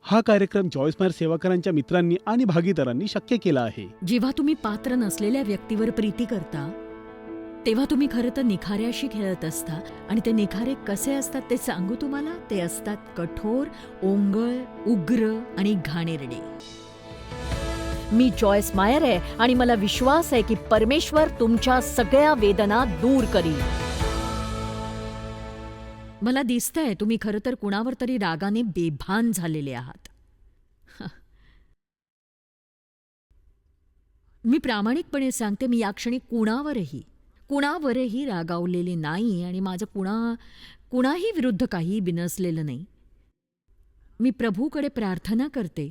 हा कार्यक्रम जॉयस मायर सेवाकरांच्या मित्रांनी आणि भागीदारांनी शक्य केला आहे. जेव्हा तुम्ही पात्र नसलेल्या व्यक्तीवर प्रीती करता तेव्हा तुम्ही खरं तर निखाऱ्याशी खेळत असता. आणि ते निखारे कसे असतात ते सांगू तुम्हाला. ते असतात कठोर, ओंगळ, उग्र आणि घाणेरडे. मी जॉयस मायर आहे आणि मला विश्वास आहे की परमेश्वर तुमच्या सगळ्या वेदना दूर करील. मला दिसतंय तुम्ही खरं तर कुणावर तरी रागाने बेभान झालेले आहात. मी प्रामाणिकपणे सांगते, मी या क्षणी कुणावरही रागावलेले नाही आणि माझं कुणाही विरुद्ध काही बिनसलेलं नाही. मी प्रभूकडे प्रार्थना करते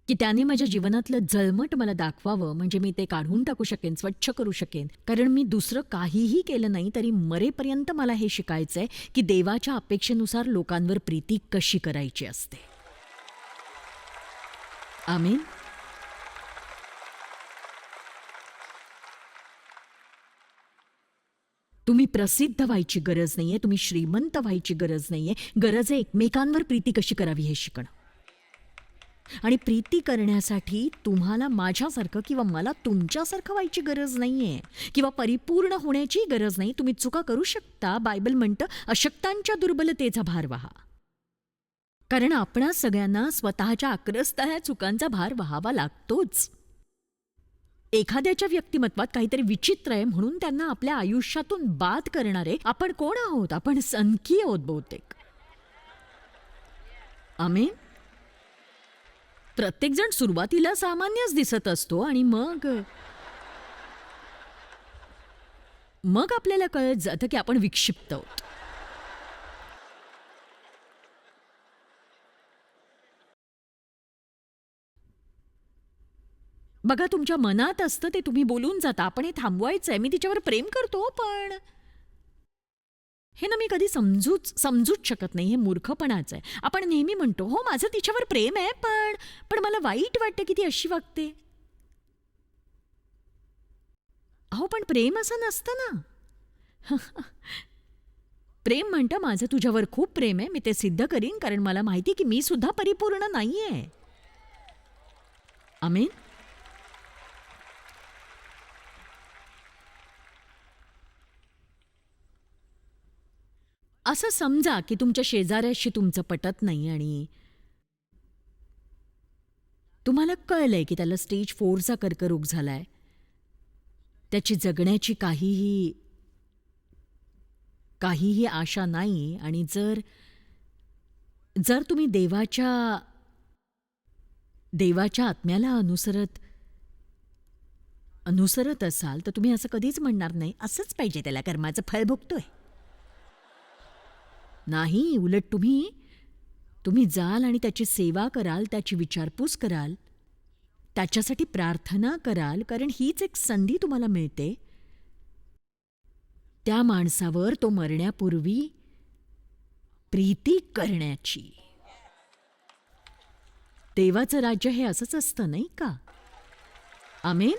की त्याने माझ्या जीवनातलं जळमट मला दाखवावं, म्हणजे मी ते काढून टाकू शकेन, स्वच्छ करू शकेन. कारण मी दुसरं काहीही केलं नाही तरी मरेपर्यंत मला हे शिकायचंय की देवाच्या अपेक्षेनुसार लोकांवर प्रीती कशी करायची असते. आमीन. तुम्ही प्रसिद्ध व्हायची गरज नाहीये, तुम्ही श्रीमंत व्हायची गरज नाहीये. गरज आहे एकमेकांवर प्रीती कशी करावी हे शिकणं. आणि प्रीती करण्यासाठी तुम्हाला माझ्यासारखं किंवा मला तुमच्यासारखं व्हायची गरज नाहीये किंवा परिपूर्ण होण्याची गरज नाही. तुम्ही चुका करू शकता. बायबल म्हणतं अशक्तांच्या दुर्बलतेचा भार वहा. कारण आपणा सगळ्यांना स्वतःच्या आक्रस्ताळ्या चुकांचा भार वहावा लागतोच. एखाद्याच्या व्यक्तिमत्वात काहीतरी विचित्र आहे म्हणून त्यांना आपल्या आयुष्यातून बाद करणारे आपण कोण आहोत? आपण सनकी आहोत बहुतेक. आमीन. प्रत्येकजण सुरुवातीला सामान्यच दिसत असतो आणि मग आपल्याला कळत जातं की आपण विक्षिप्त आहोत. बघा, तुमच्या मनात असतं ते तुम्ही बोलून जाता, आपण हे थांबवायचंय, मी तिच्यावर प्रेम करतो, पण हे ना मी कधी समजूच शकत नाही. हे मूर्खपणाचं आहे. आपण नेहमी म्हणतो हो माझं तिच्यावर प्रेम आहे, पण मला वाईट वाटतं की ती अशी वागते. अहो पण प्रेम असं नसतं ना. प्रेम म्हणतं माझं तुझ्यावर खूप प्रेम आहे, मी ते सिद्ध करीन, कारण मला माहिती की मी सुद्धा परिपूर्ण नाहीये. आमीन. असं समजा की तुमच्या शेजाऱ्याशी तुमचं पटत नाही आणि तुम्हाला कळलंय की त्याला स्टेज 4चा कर्करोग झालाय. त्याची जगण्याची काहीही आशा नाही. आणि जर तुम्ही देवाच्या आत्म्याला अनुसरत असाल तर तुम्ही असं कधीच म्हणणार नाही असंच पाहिजे, त्याला कर्माचं फळ भोगतोय. नाही, उलट तुम्ही जाल आणि त्याची सेवा कराल, त्याची विचारपूस कराल, त्याच्यासाठी प्रार्थना कराल, कारण हीच एक संधी तुम्हाला मिळते त्या माणसावर तो मरण्यापूर्वी प्रीती करण्याची. देवाचं राज्य हे असंच असतं नाही का? आमीन.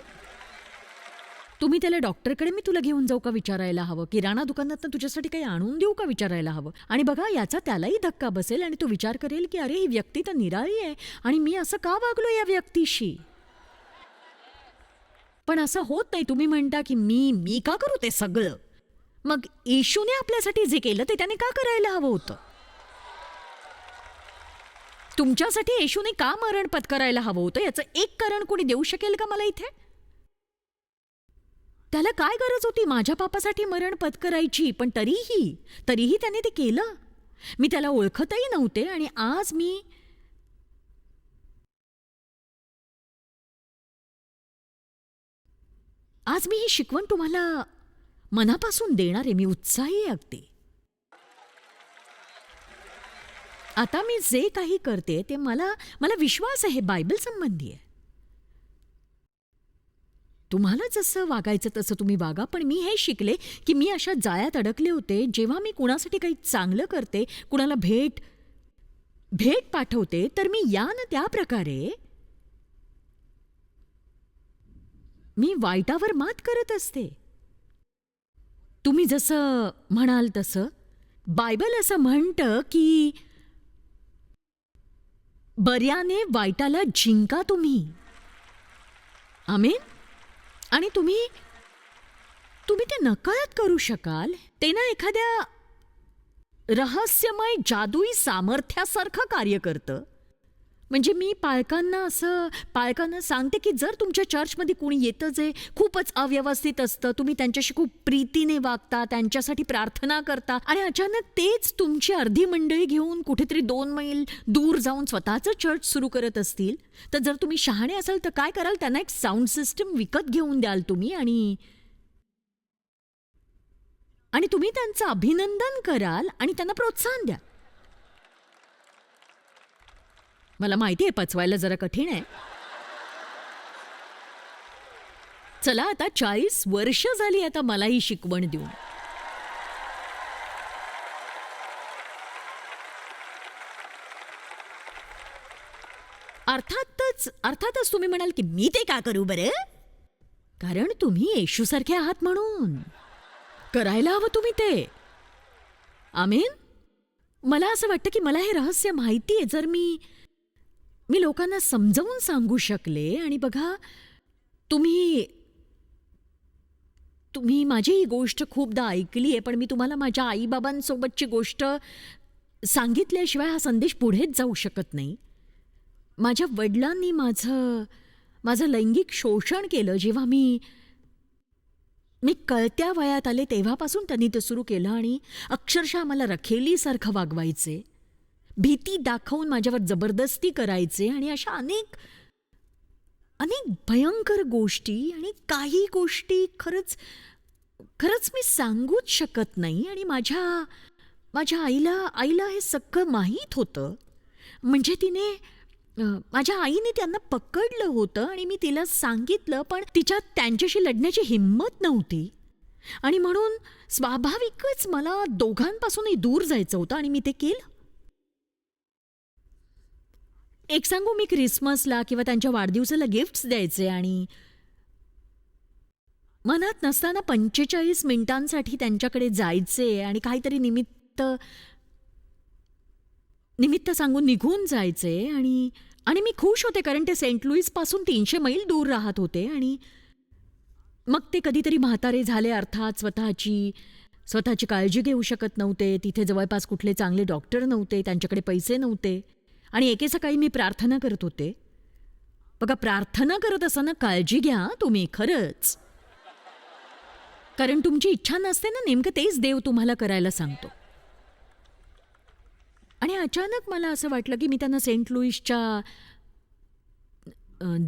तुम्ही त्याला डॉक्टरकडे मी तुला घेऊन जाऊ का विचारायला हवं, किराणा दुकानातनं तुझ्यासाठी काही आणून देऊ का विचारायला हवं. आणि बघा, याचा त्यालाही धक्का बसेल आणि तो विचार करेल की अरे ही व्यक्ती तर निराळी आहे आणि मी असं का वागलो या व्यक्तीशी. पण असं होत नाही. तुम्ही म्हणता की मी का करू ते सगळं. मग येशूने आपल्यासाठी जे केलं ते त्याने का करायला हवं होतं? तुमच्यासाठी येशूने का मरण पत्करायला हवं होतं याचं एक कारण कोणी देऊ शकेल का मला इथे? त्याला काय गरज होती माझ्या पापासाठी मरण पत्करायची? पण तरीही त्याने ते केलं. मी त्याला ओळखतही नव्हते आणि आज मी ही शिकवण तुम्हाला मनापासून देणार आहे. मी उत्साही आहे अगदी. आता मी जे काही करते ते मला विश्वास आहे बायबल संबंधी आहे. तुम्हाला जसं वागायचं तसं तुम्ही वागा. पण मी हे शिकले की मी अशा जाळ्यात अडकले होते. जेव्हा मी कुणासाठी काही चांगलं करते, कुणाला भेट पाठवते, तर मी या ना त्या प्रकारे मी वाईटावर मात करत असते. तुम्ही जसं म्हणाल तसं बायबल असं म्हणतं की बऱ्याने वाईटाला जिंका तुम्ही. आमेन. आणि तुम्ही ते नकळत करू शकाल. ते ना एखाद्या रहस्यमय जादुई सामर्थ्यासारखं कार्य करतं. म्हणजे मी पालकांना सांगते की जर तुमच्या चर्चमध्ये कोणी येतं जे खूपच अव्यवस्थित असतं, तुम्ही त्यांच्याशी खूप प्रीतीने वागता, त्यांच्यासाठी प्रार्थना करता आणि अचानक तेच तुमची अर्धी मंडळी घेऊन कुठेतरी 2 मैल दूर जाऊन स्वतःचं चर्च सुरू करत असतील, तर जर तुम्ही शहाणे असाल तर काय कराल? त्यांना एक साऊंड सिस्टम विकत घेऊन द्याल तुम्ही आणि तुम्ही त्यांचं अभिनंदन कराल आणि त्यांना प्रोत्साहन द्या. मला माहिती आहे पचवायला जरा कठीण आहे. चला आता 40 वर्ष झाली आता मला ही शिकवण देऊन. अर्थातच तुम्ही म्हणाल की मी ते का करू बरं? कारण तुम्ही येशूसारखे आहात म्हणून. करायला हवं तुम्ही ते. आमेन. मला असं वाटतं की मला हे रहस्य माहिती आहे. जर मी लोकांना समजावून सांगू शकले आणि बघा तुम्ही माझी ही गोष्ट खूपदा ऐकली आहे, पण मी तुम्हाला माझ्या आईबाबांसोबतची गोष्ट सांगितल्याशिवाय हा संदेश पुढेच जाऊ शकत नाही. माझ्या वडिलांनी माझं लैंगिक शोषण केलं जेव्हा मी कळत्या वयात आले तेव्हापासून त्यांनी ते सुरू केलं आणि अक्षरशः मला रखेलीसारखं वागवायचे, भीती दाखवून माझ्यावर जबरदस्ती करायचे आणि अशा अनेक भयंकर गोष्टी. आणि काही गोष्टी खरंच मी सांगूच शकत नाही. आणि माझ्या आईला हे सगळं माहीत होतं. म्हणजे माझ्या आईने त्यांना पकडलं होतं आणि मी तिला सांगितलं, पण तिच्यात त्यांच्याशी लढण्याची हिंमत नव्हती आणि म्हणून स्वाभाविकच मला दोघांपासूनही दूर जायचं होतं आणि मी ते केलं. एक सांगू, मी क्रिसमसला किंवा त्यांच्या वाढदिवसाला गिफ्ट्स द्यायचे आणि मनात नसताना 45 मिनिटांसाठी त्यांच्याकडे जायचे आणि काहीतरी निमित्त सांगून निघून जायचे आणि मी खुश होते कारण ते सेंट लुईस पासून 300 मैल दूर राहत होते. आणि मग ते कधीतरी म्हातारे झाले, अर्थात स्वतःची काळजी घेऊ शकत नव्हते. तिथे जवळपास कुठले चांगले डॉक्टर नव्हते, त्यांच्याकडे पैसे नव्हते. आणि एके सकाळी मी प्रार्थना करत होते. बघा, प्रार्थना करत असताना काळजी घ्या तुम्ही खरंच, कारण तुमची इच्छा नसते ना, नेमकं तेच देव तुम्हाला करायला सांगतो. आणि अचानक मला असं वाटलं की मी त्यांना सेंट लुईसच्या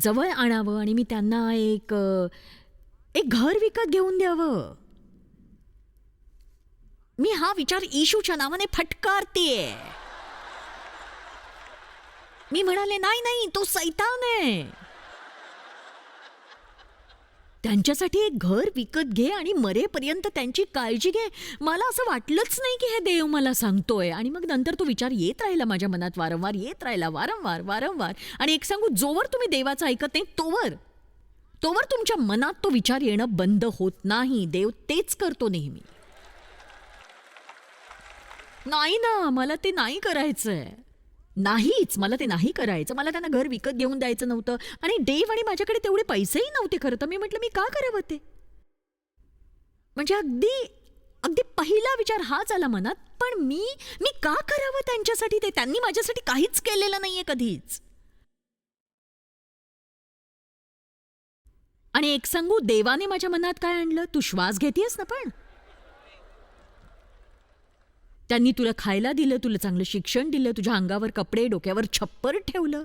जवळ आणावं आणि मी त्यांना एक घर विकत घेऊन द्यावं. मी हा विचार येशूच्या नावाने फटकारतेय. मी म्हणाले, नाही, तो सैतान आहे. त्यांच्यासाठी एक घर विकत घे आणि मरेपर्यंत त्यांची काळजी घे. मला असं वाटलंच नाही की हे देव मला सांगतोय. आणि मग नंतर तो विचार येत राहिला माझ्या मनात, वारंवार येत राहिला, वारंवार. आणि एक सांगू, जोवर तुम्ही देवाचं ऐकत नाही तोवर तुमच्या मनात तो विचार येणं बंद होत नाही. देव तेच करतो नेहमी. नाही ना, मला ते नाही करायचंय. मला ते नाही करायचं. मला त्यांना घर विकत घेऊन द्यायचं नव्हतं आणि देव आणि माझ्याकडे तेवढे पैसेही नव्हते खरं तर. मी म्हटलं, मी का करावं ते? म्हणजे अगदी पहिला विचार हाच आला मनात. पण मी का करावं त्यांच्यासाठी ते? त्यांनी माझ्यासाठी काहीच केलेलं नाहीये कधीच. आणि एक सांगू, देवाने माझ्या मनात काय आणलं? तू श्वास घेतेयस ना, पण त्यांनी तुला खायला दिलं, तुला चांगलं शिक्षण दिलं, तुझ्या अंगावर कपडे, डोक्यावर छप्पर ठेवलं.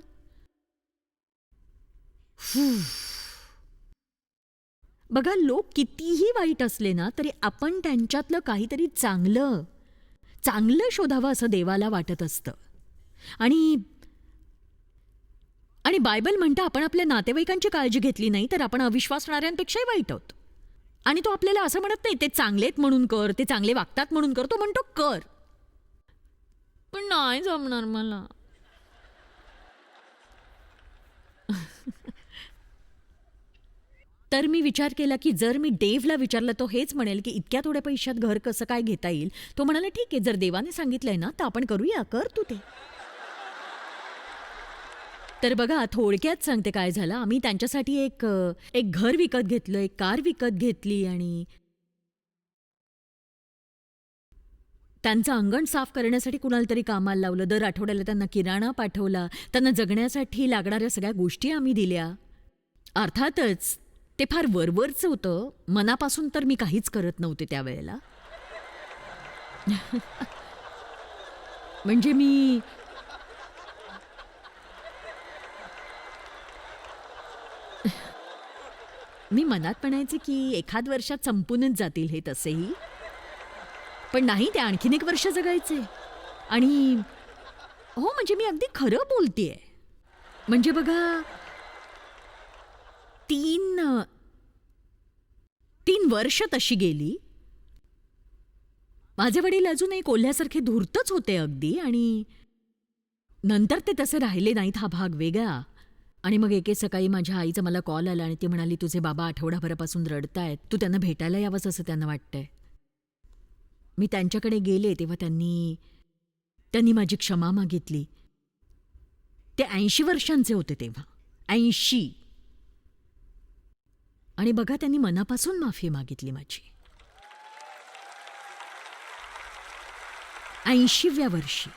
बघा, लोक कितीही वाईट असले ना तरी आपण त्यांच्यातलं काहीतरी चांगलं शोधावं असं देवाला वाटत असतं. आणि बायबल म्हणतं, आपण आपल्या नातेवाईकांची काळजी घेतली नाही तर आपण अविश्वासणाऱ्यांपेक्षाही वाईट आहोत. आणि तो आपल्याला असं म्हणत नाही ते चांगलेत म्हणून कर, ते चांगले वागतात म्हणून कर. तो म्हणतो कर, पण नाही जमणार मला. तर मी विचार केला की जर मी डेव्हला विचारलं तो हेच म्हणेल की इतक्या थोड्या पैशात घर कसं काय घेता येईल. तो म्हणाला, ठीक आहे, जर देवाने सांगितलंय ना तर आपण करूया, कर तू ते. तर बघा थोडक्यात सांगते काय झालं. आम्ही त्यांच्यासाठी एक घर विकत घेतलं, एक कार विकत घेतली आणि त्यांचं अंगण साफ करण्यासाठी कुणाला तरी कामाला लावलं. दर आठवड्याला त्यांना किराणा पाठवला. त्यांना जगण्यासाठी लागणाऱ्या सगळ्या गोष्टी आम्ही दिल्या. अर्थातच ते फार वरवरचं होतं. मनापासून तर मी काहीच करत नव्हते त्यावेळेला. म्हणजे मी मनात म्हणायचे की एखाद वर्षात संपूनच जातील हे तसेही. पण नाही, ते आणखीन एक वर्ष जगायचे. आणि हो, म्हणजे मी अगदी खरं बोलतेय. म्हणजे बघा 3 वर्ष तशी गेली. माझे वडील अजूनही कोल्ह्यासारखे धूर्तच होते अगदी. आणि नंतर ते तसे राहिले नाहीत, हा भाग वेगळा. आणि मग एके सकाळी माझ्या आईचा मला कॉल आला आणि ती म्हणाली, तुझे बाबा आठवडाभरापासून रडतायत, तू त्यांना भेटायला यावंस असं त्यांना वाटतंय. मी त्यांच्याकडे गेले तेव्हा त्यांनी माझी क्षमा मागितली. ते 80 वर्षांचे होते तेव्हा, 80. आणि बघा त्यांनी मनापासून माफी मागितली माझी. 80व्या वर्षी.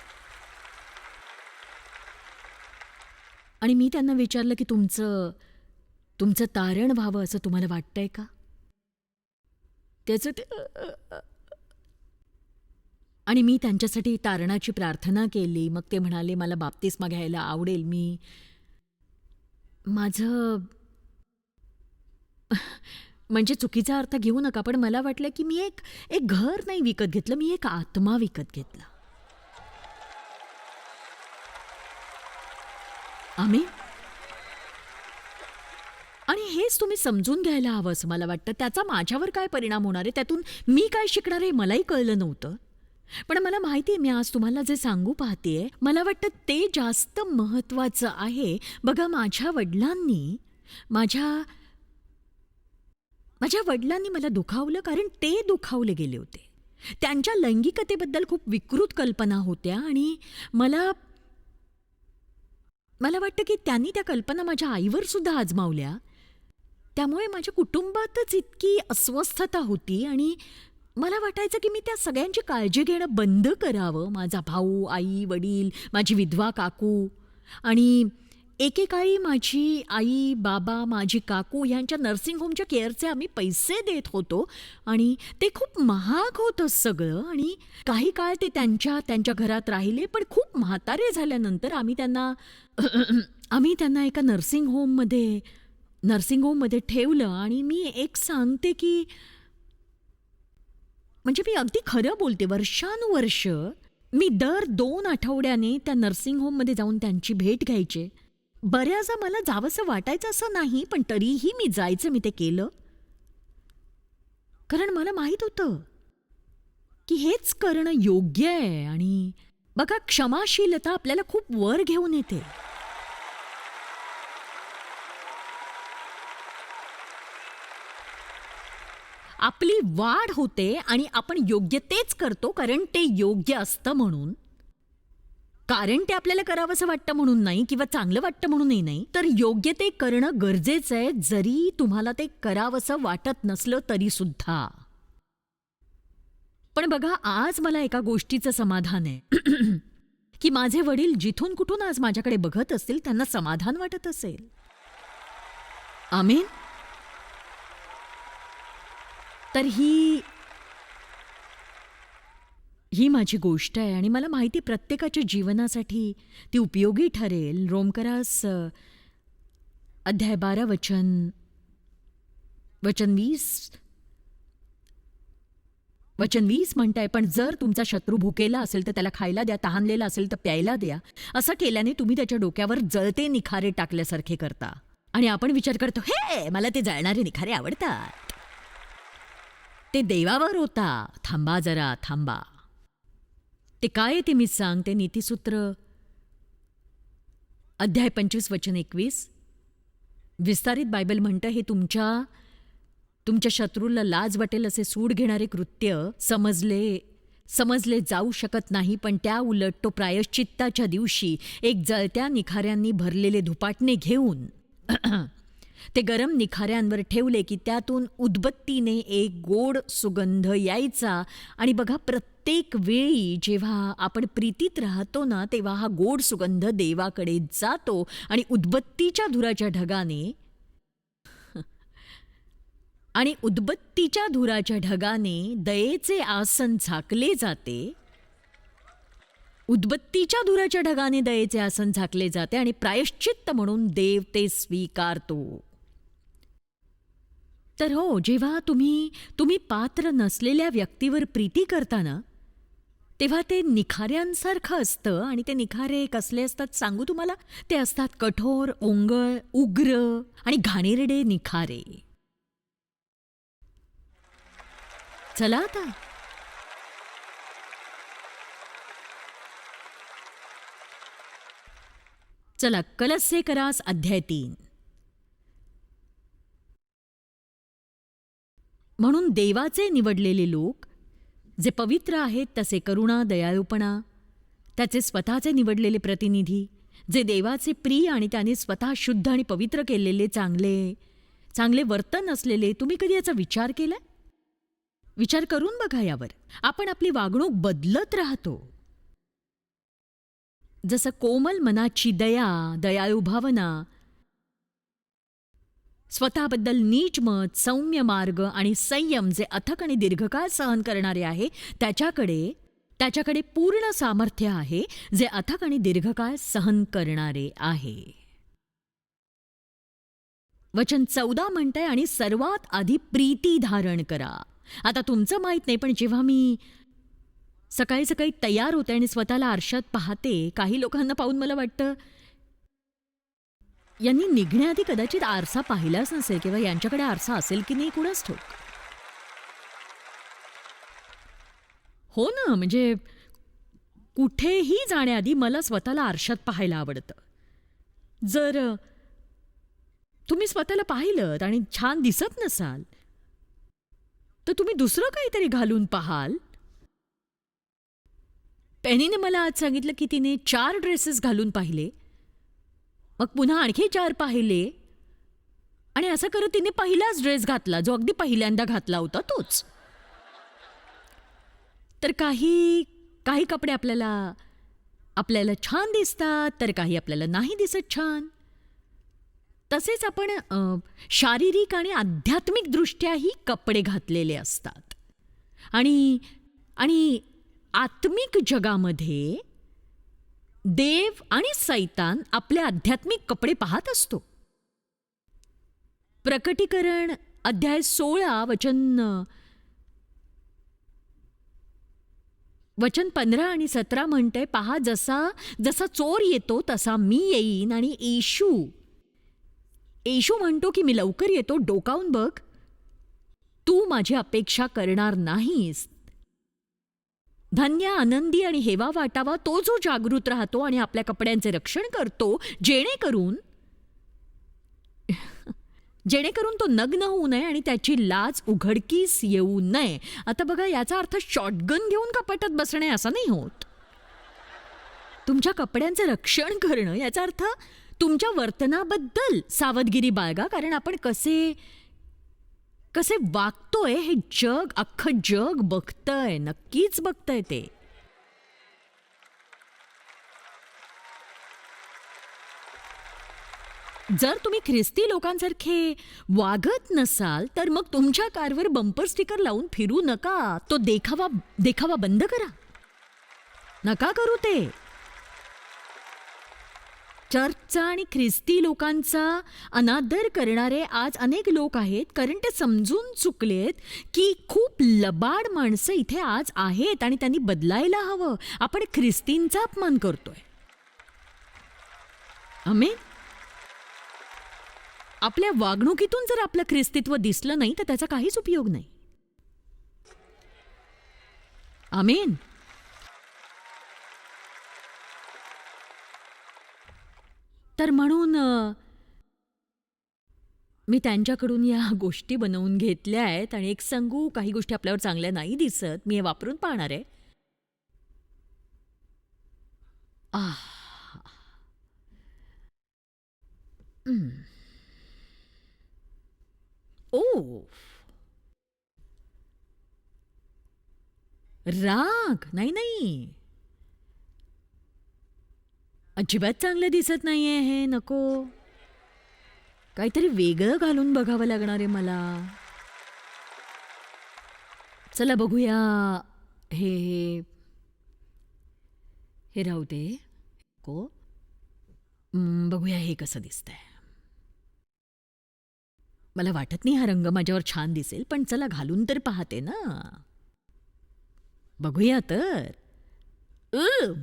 आणि मी त्यांना विचारलं की तुमचं तारण व्हावं असं तुम्हाला वाटतंय का? त्याचं ते आणि मी त्यांच्यासाठी तारणाची प्रार्थना केली. मग ते म्हणाले, मला बाप्तिस्मा घ्यायला आवडेल. माझं म्हणजे चुकीचा अर्थ घेऊ नका, पण मला वाटलं की मी एक घर नाही विकत घेतलं, मी एक आत्मा विकत घेतला. आमीन. आणि हेच तुम्ही समजून घ्यायला हवं असं मला वाटतं. त्याचा माझ्यावर काय परिणाम होणार आहे, त्यातून मी काय शिकणार आहे मलाही कळलं नव्हतं. पण मला माहिती आहे, मी आज तुम्हाला जे सांगू पाहतेय, मला वाटतं ते जास्त महत्त्वाचं आहे. बघा माझ्या वडिलांनी मला दुखावलं, कारण ते दुखावले गेले होते. त्यांच्या लैंगिकतेबद्दल खूप विकृत कल्पना होत्या आणि मला वाटतं की त्यांनी त्या कल्पना माझ्या आईवर सुद्धा आजमावल्या. त्यामुळे माझ्या कुटुंबातच इतकी अस्वस्थता होती आणि मला वाटायचं की मी त्या सगळ्यांची काळजी घेणं बंद करावं. माझा भाऊ, आई, वडील, माझी विधवा काकू. आणि एकेकाळी माझी आई, बाबा, माझी काकू ह्यांच्या नर्सिंग होमच्या केअरचे आम्ही पैसे देत होतो आणि ते खूप महाग होतं सगळं. आणि काही काळ ते त्यांच्या घरात राहिले, पण खूप म्हातारे झाल्यानंतर आम्ही त्यांना एका नर्सिंग होममध्ये ठेवलं. आणि मी एक सांगते की म्हणजे मी अगदी खरं बोलते, वर्षानुवर्ष मी दर 2 आठवड्याने त्या नर्सिंग होममध्ये जाऊन त्यांची भेट घ्यायचे. बऱ्याचदा मला जावंसं वाटायचं असं नाही, पण तरीही मी जायचं. मी ते केलं कारण मला माहित होतं की हेच करणं योग्य आहे. आणि बघा क्षमाशीलता आपल्याला खूप वर घेऊन येते. आपली वाढ होते आणि आपण योग्य तेच करतो, कारण ते योग्य असतं म्हणून. कारण ते आपल्याला करावंसं वाटतं म्हणून नाही, किंवा चांगलं वाटतं म्हणूनही नाही. तर योग्य ते करणं गरजेचं आहे, जरी तुम्हाला ते करावंसं वाटत नसलं तरी सुद्धा. पण बघा आज मला एका गोष्टीचं समाधान आहे की माझे वडील जिथून कुठून आज माझ्याकडे बघत असतील, त्यांना समाधान वाटत असेल. आमीन. तर ही माझी गोष्ट आहे आणि मला माहिती प्रत्येकाच्या जीवनासाठी ती उपयोगी ठरेल. रोमकरास अध्याय 12 वचन 20 म्हणताय, पण जर तुमचा शत्रू भुकेला असेल तर त्याला खायला द्या, तहानलेला असेल तर प्यायला द्या. असं केल्याने तुम्ही त्याच्या डोक्यावर जळते निखारे टाकल्यासारखे करता. आणि आपण विचार करतो, हे मला ते जळणारे निखारे आवडतात. ते देवावर होता. थांबा जरा, थांबा. ते काय आहे ते मी सांगते. नीतिसूत्र अध्याय 25 वचन 21. विस्तारित बायबल म्हणतं, हे तुमच्या शत्रूला लाज वाटेल असे सूड घेणारे कृत्य समजले जाऊ शकत नाही, पण त्या उलट तो प्रायश्चित्ताच्या दिवशी एक जळत्या निखाऱ्यांनी भरलेले धुपाटणे घेऊन ते गरम निखाऱ्यांवर ठेवले की त्यातून उदबत्तीने एक गोड सुगंध यायचा. आणि बघा, प्रत्येक वेळी जेव्हा आपण प्रीतीत राहतो ना, तेव्हा हा गोड सुगंध देवाकडे जातो आणि उदबत्तीच्या धुराच्या ढगाने दयेचे आसन झाकले जाते. उदबत्तीच्या धुराच्या ढगाने दयेचे आसन झाकले जाते आणि प्रायश्चित्त म्हणून देव ते स्वीकारतो. तर हो, जेव्हा तुम्ही पात्र नसलेल्या व्यक्तीवर प्रीती करता ना, तेव्हा ते निखाऱ्यांसारखं असतं. आणि ते निखारे कसले असतात सांगू तुम्हाला? ते असतात कठोर, ओंगळ, उग्र आणि घाणेरडे निखारे. चला आता चला, कलस्येकरास अध्याय 3. म्हणून देवाचे निवडलेले लोक जे पवित्र आहेत, तसे करुणा, दयाळूपणा, त्याचे स्वतःचे निवडलेले प्रतिनिधी जे देवाचे प्रिय आणि त्याने स्वतः शुद्ध आणि पवित्र केलेले चांगले वर्तन असलेले. तुम्ही कधी याचा विचार केलाय? विचार करून बघा यावर. आपण आपली वागणूक बदलत राहतो. जसं कोमल मनाची दया, दयाळू भावना, स्वतःबद्दल नीच मत, सौम्य मार्ग आणि संयम जे अथक आणि दीर्घकाळ सहन करणारे आहे, त्याच्याकडे पूर्ण सामर्थ्य आहे जे अथक आणि दीर्घकाळ सहन करणारे आहे. वचन 14 म्हणतंय, आणि सर्वात आधी प्रीती धारण करा. आता तुमचं माहित नाही, पण जेव्हा मी सकाळी सकाळी तयार होते आणि स्वतःला आरशात पाहते, काही लोकांना पाहून मला वाटतं यांनी निघण्याआधी कदाचित आरसा पाहिलाच नसेल किंवा यांच्याकडे आरसा असेल की नाही कुणास ठाऊक. हो ना, म्हणजे कुठेही जाण्याआधी मला स्वतःला आरशात पाहायला आवडतं. जर तुम्ही स्वतःला पाहिलं आणि छान दिसत नसाल तर तुम्ही दुसरं काहीतरी घालून पाहाल. पेनीने मला आज सांगितलं की तिने 4 ड्रेसेस घालून पाहिले, मग पुन्हा आणखी 4 पाहिले, आणि असं करत तिने पहिलाच ड्रेस घातला जो अगदी पहिल्यांदा घातला होता तोच. तर काही कपडे आपल्याला छान दिसतात, तर काही आपल्याला नाही दिसत छान. तसेच आपण शारीरिक आणि आध्यात्मिक दृष्ट्याही कपडे घातलेले असतात. आणि आत्मिक जगामध्ये देव आणि सैतान आपले आध्यात्मिक कपडे पाहत असतो. प्रकटीकरण अध्याय 16 वचन 15 आणि 17 म्हणते, पहा, जसा चोर येतो तसा मी येईन. आणि येशू म्हणतो की मी लवकर येतो, डोकावून बघ, तू माझी अपेक्षा करणार नाहीस. धन्य, आनंदी आणि हेवा वाटावा तो जो जागृत राहतो आणि आपल्या कपड्यांचे रक्षण करतो, जेणेकरून तो नग्न होऊ नये आणि त्याची लाज उघडकीस येऊ नये. आता बघा, याचा अर्थ शॉटगन घेऊन कपाटात बसणे असा नाही होत. तुमच्या कपड्यांचे रक्षण करणं याचा अर्थ तुमच्या वर्तनाबद्दल सावधगिरी बाळगा, कारण आपण कसे वागतोय हे अख्खं जग बघतंय, नक्कीच बघतंय ते. जर तुम्ही ख्रिस्ती लोकांसारखे वागत नसाल तर मग तुमच्या कारवर बंपर स्टिकर लावून फिरू नका. तो देखावा बंद करा, नका करू ते. चर्चचा आणि ख्रिस्ती लोकांचा अनादर करणारे आज अनेक लोक आहेत, कारण ते समजून चुकलेत की खूप लबाड माणसं इथे आज आहेत आणि त्यांनी बदलायला हवं. आपण ख्रिस्तींचा अपमान करतोय. आमेन. आपल्या वागणुकीतून जर आपलं ख्रिस्तीत्व दिसलं नाही तर त्याचा काहीच उपयोग नाही. आमेन. तर म्हणून मी त्यांच्याकडून या गोष्टी बनवून घेतल्या आहेत आणि एक सांगू, काही गोष्टी आपल्यावर चांगल्या नाही दिसत, मी हे वापरून पाहणार आहे. आह. हं. ओ. राग नाही नाही, अजिबात चांगलं दिसत नाहीये हे. नको, काहीतरी वेगळं घालून बघावं लागणार आहे मला. चला बघूया. हे हे हे राहू दे. को बघूया हे कसं दिसतंय. मला वाटत नाही हा रंग माझ्यावर छान दिसेल, पण चला घालून तर पाहते ना. बघूया तर.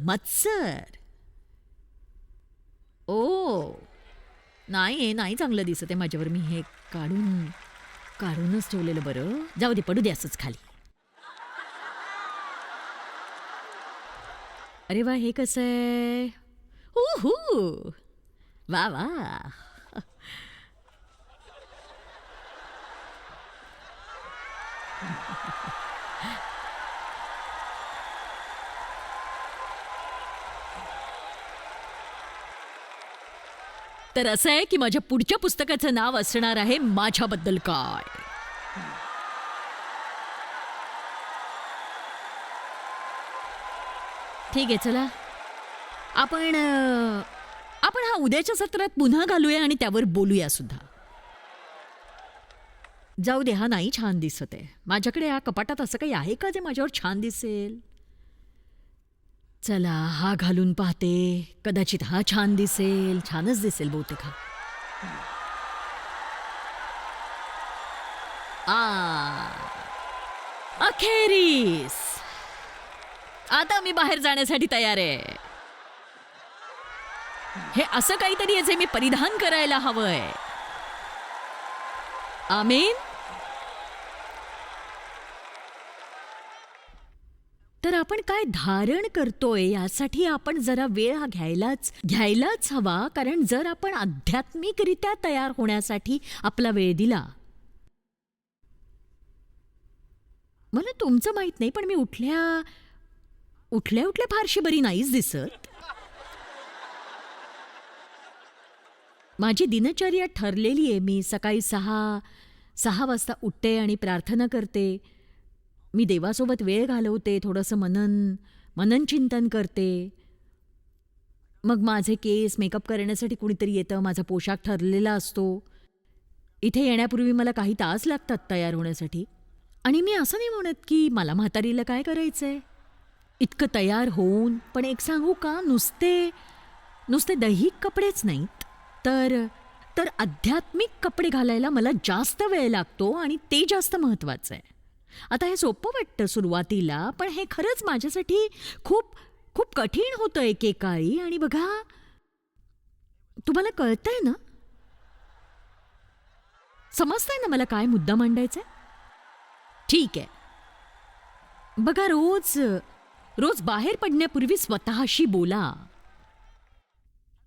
मत्सर. ओ नाही, नाही चांगलं दिसत आहे माझ्यावर. मी हे काढूनच ठेवलेलं बरं. जाऊ दे, पडू दे असंच खाली. अरे वा, हे कसं आहे. उहू, वा वा. तर असं आहे की माझ्या पुढच्या पुस्तकाचं नाव असणार आहे माझ्याबद्दल काय. ठीक आहे, चला आपण हा उद्याच्या सत्रात पुन्हा घालूया आणि त्यावर बोलूया सुद्धा. जाऊ दे, हा नाही छान दिसत आहे. माझ्याकडे या कपाटात असं काही आहे का जे माझ्यावर छान दिसेल. चला हा घालून पाहते. कदाचित हा छान दिसेल. छानच दिसेल बहुतेक हा. अखेरीस आता मी बाहेर जाण्यासाठी तयार आहे. हे असं काहीतरी आहे जे मी परिधान करायला हवंय. आमीन. तर आपण काय धारण करतोय यासाठी आपण जरा वेळ हा घ्यायलाच हवा. कारण जर आपण आध्यात्मिकरित्या तयार होण्यासाठी आपला वेळ दिला. मला तुमचं माहित नाही, पण मी उठल्या फारशी बरी नाहीच दिसत. माझी दिनचर्या ठरलेली आहे. मी सकाळी 6 वाजता उठते आणि प्रार्थना करते. मी देवासोबत वेळ घालवते. थोडंसं मनन चिंतन करते. मग माझे केस मेकअप करण्यासाठी कुणीतरी येतं. माझा पोशाख ठरलेला असतो. इथे येण्यापूर्वी मला काही तास लागतात तयार होण्यासाठी. आणि मी असं नाही म्हणत की मला म्हातारीला काय करायचंय इतकं तयार होऊन. पण एक सांगू का, नुसते दैहिक कपडेच नाहीत, तर आध्यात्मिक कपडे घालायला मला जास्त वेळ लागतो आणि ते जास्त महत्त्वाचं आहे. आता हे सोपं वाटतं सुरुवातीला, पण हे खरंच माझ्यासाठी खूप खूप कठीण होतं एकेकाळी. आणि बघा, तुम्हाला कळतंय ना, समजतंय ना मला काय मुद्दा मांडायचा आहे. ठीक आहे, बघा, रोज बाहेर पडण्यापूर्वी स्वतःशी बोला.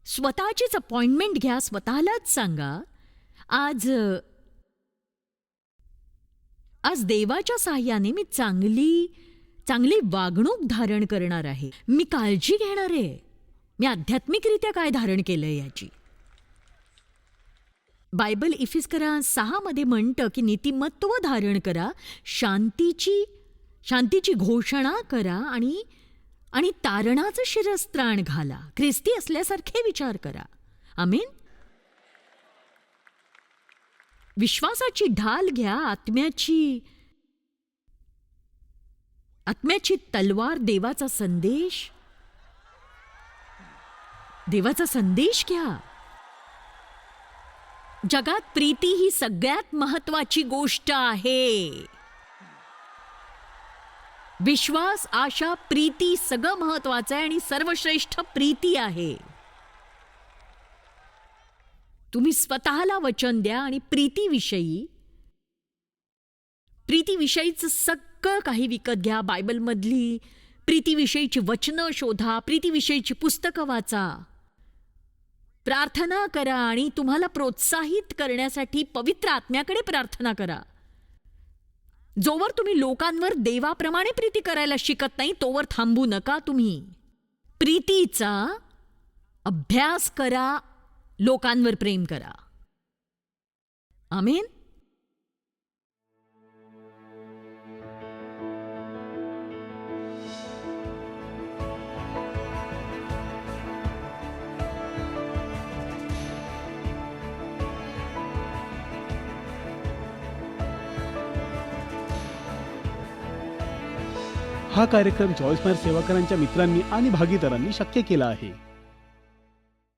स्वतःचीच अपॉइंटमेंट घ्या. स्वतःलाच सांगा, आज देवाच्या साह्याने मी चांगली वागणूक धारण करणार आहे. मी काळजी घेणार आहे. मी आध्यात्मिकरित्या काय धारण केलंय याची. बायबल इफिस्करा 6 मध्ये म्हणतं की नीतिमत्व धारण करा, शांतीची घोषणा करा आणि तारणाचं शिरस्त्राण घाला. ख्रिस्ती असल्यासारखे विचार करा. आमीन. विश्वासाची ढाल घ्या. आत्म्याची तलवार, देवाचा संदेश घ्या. जगात प्रीती ही सगळ्यात महत्वाची गोष्ट आहे. विश्वास, आशा, प्रीती सगळं महत्वाचं आहे आणि सर्वश्रेष्ठ प्रीती आहे. तुम्ही स्वतःला वचन द्या आणि प्रीतीविषयीचं सगळं काही विकत घ्या. बायबलमधली प्रीतीविषयीची वचनं शोधा. प्रीतीविषयीची पुस्तकं वाचा. प्रार्थना करा आणि तुम्हाला प्रोत्साहित करण्यासाठी पवित्र आत्म्याकडे प्रार्थना करा. जोवर तुम्ही लोकांवर देवाप्रमाणे प्रीती करायला शिकत नाही तोवर थांबू नका तुम्ही. प्रीतीचा अभ्यास करा, लोकांवर प्रेम करा. आमेन. हा कार्यक्रम जॉयस मेयर सेवाकरांच्या मित्रांनी आणि भागीदारांनी शक्य केला आहे.